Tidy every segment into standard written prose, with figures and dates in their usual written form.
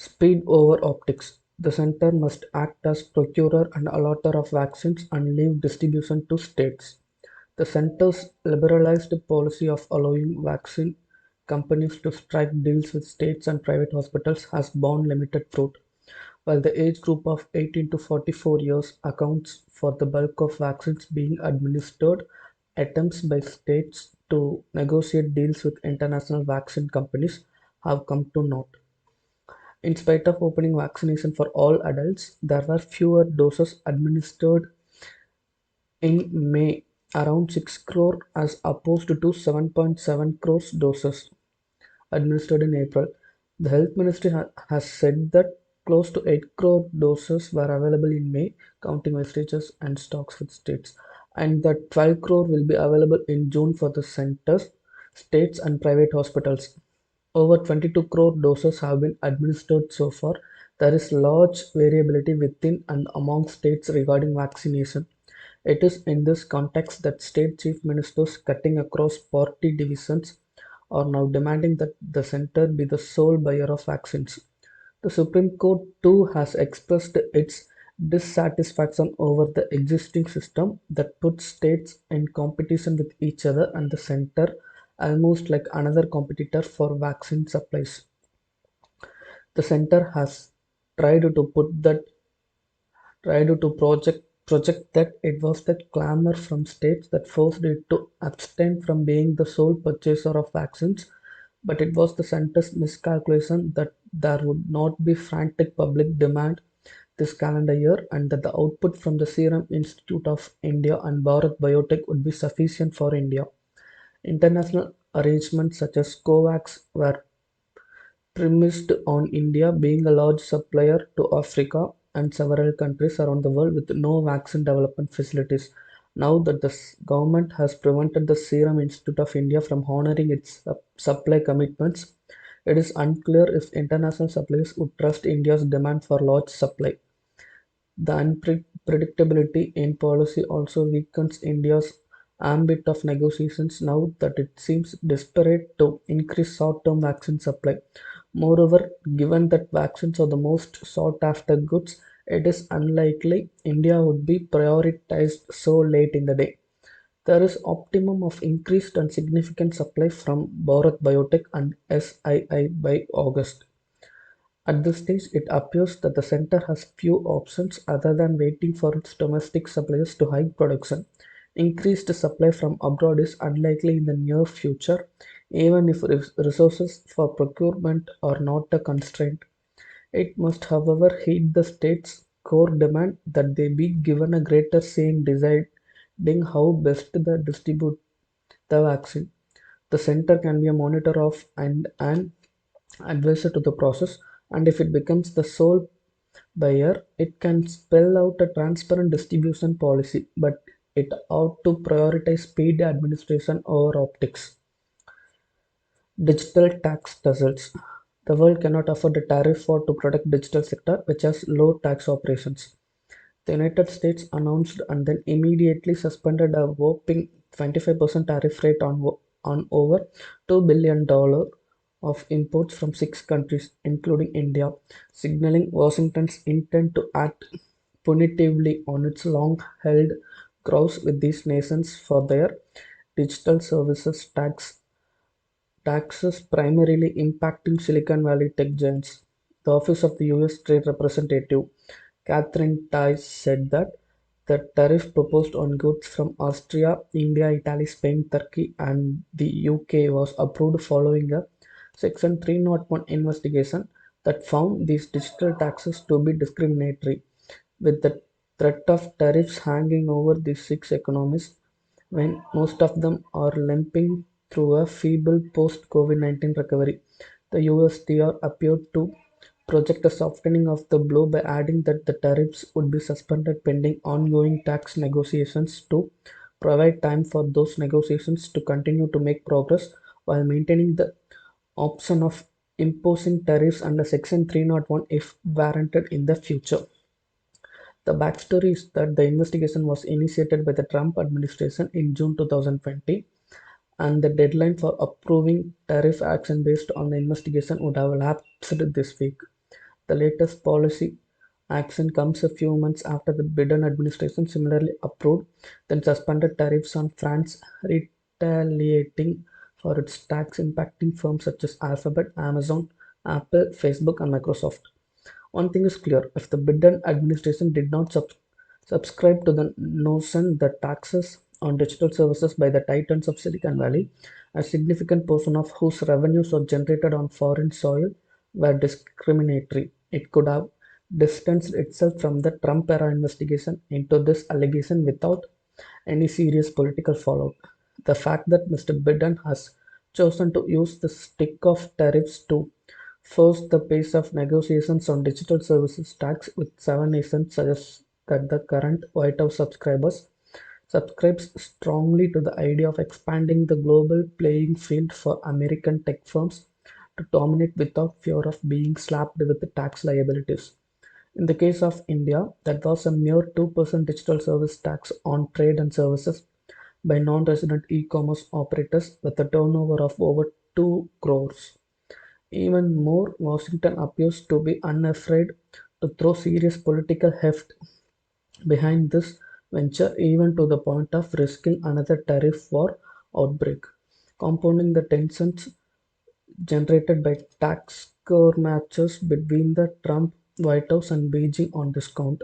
Speed over optics. The center must act as procurer and allotter of vaccines and leave distribution to states. The center's liberalized policy of allowing vaccine companies to strike deals with states and private hospitals has borne limited fruit. While the age group of 18 to 44 years accounts for the bulk of vaccines being administered, attempts by states to negotiate deals with international vaccine companies have come to naught. In spite of opening vaccination for all adults, there were fewer doses administered in May, around 6 crore as opposed to 7.7 crores doses administered in April. The Health Ministry has said that close to 8 crore doses were available in May, counting wastages and stocks with states, and that 12 crore will be available in June for the centers, states, and private hospitals. Over 22 crore doses have been administered so far. There is large variability within and among states regarding vaccination. It is in this context that state chief ministers cutting across party divisions are now demanding that the center be the sole buyer of vaccines. The Supreme Court too has expressed its dissatisfaction over the existing system that puts states in competition with each other and the center almost like another competitor for vaccine supplies. The center has tried to put that tried to project that it was the clamor from states that forced it to abstain from being the sole purchaser of vaccines, but it was the center's miscalculation that there would not be frantic public demand this calendar year and that the output from the Serum Institute of India and Bharat Biotech would be sufficient for India. International arrangements such as COVAX were premised on India being a large supplier to Africa and several countries around the world with no vaccine development facilities. Now that the government has prevented the Serum Institute of India from honoring its supply commitments, it is unclear if international suppliers would trust India's demand for large supply. The unpredictability in policy also weakens India's ambit of negotiations now that it seems desperate to increase short-term vaccine supply. Moreover, given that vaccines are the most sought-after goods, it is unlikely India would be prioritized so late in the day. There is optimum of increased and significant supply from Bharat Biotech and SII by August. At this stage, it appears that the center has few options other than waiting for its domestic suppliers to hike production. Increased supply from abroad is unlikely in the near future, even if resources for procurement are not a constraint. It must, however, heed the state's core demand that they be given a greater say in deciding how best to distribute the vaccine. The center can be a monitor of and an advisor to the process, and if it becomes the sole buyer, it can spell out a transparent distribution policy, but it ought to prioritize speed administration over optics. Digital tax tussles. The world cannot afford a tariff war to protect digital sector, which has low tax operations. The United States announced and then immediately suspended a whopping 25% tariff rate on over $2 billion of imports from 6 countries, including India, signaling Washington's intent to act punitively on its long-held grouse with these nations for their digital services taxes primarily impacting Silicon Valley tech giants. The Office of the US Trade Representative Catherine Tai said that the tariff proposed on goods from Austria, India, Italy, Spain, Turkey, and the UK was approved following a Section 301 investigation that found these digital taxes to be discriminatory. With the threat of tariffs hanging over these 6 economies, when most of them are limping through a feeble post COVID 19 recovery, the USTR appeared to project a softening of the blow by adding that the tariffs would be suspended pending ongoing tax negotiations to provide time for those negotiations to continue to make progress while maintaining the option of imposing tariffs under Section 301 if warranted in the future. The backstory is that the investigation was initiated by the Trump administration in June 2020, and the deadline for approving tariff action based on the investigation would have lapsed this week. The latest policy action comes a few months after the Biden administration similarly approved, then suspended tariffs on France, retaliating for its tax impacting firms such as Alphabet, Amazon, Apple, Facebook, and Microsoft. One thing is clear: if the Biden administration did not subscribe to the notion that taxes on digital services by the titans of Silicon Valley, a significant portion of whose revenues are generated on foreign soil, were discriminatory, it could have distanced itself from the Trump era investigation into this allegation without any serious political fallout. The fact that Mr. Biden has chosen to use the stick of tariffs to force the pace of negotiations on digital services tax with seven nations suggests that the current White House subscribes strongly to the idea of expanding the global playing field for American tech firms to dominate without fear of being slapped with tax liabilities. In the case of India, that was a mere 2% digital service tax on trade and services by non-resident e-commerce operators with a turnover of over 2 crores. Even more, Washington appears to be unafraid to throw serious political heft behind this venture, even to the point of risking another tariff war outbreak, compounding the tensions generated by tax core matches between the Trump White House and Beijing on this count.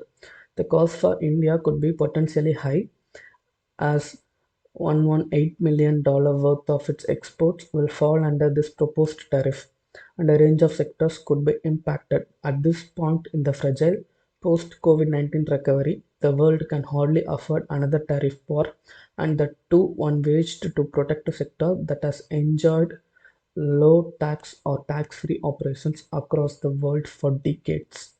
The cost for India could be potentially high, as $118 million worth of its exports will fall under this proposed tariff, and a range of sectors could be impacted. At this point in the fragile post COVID-19 recovery, the world can hardly afford another tariff war, and the two one waged to protect a sector that has enjoyed low tax or tax free operations across the world for decades.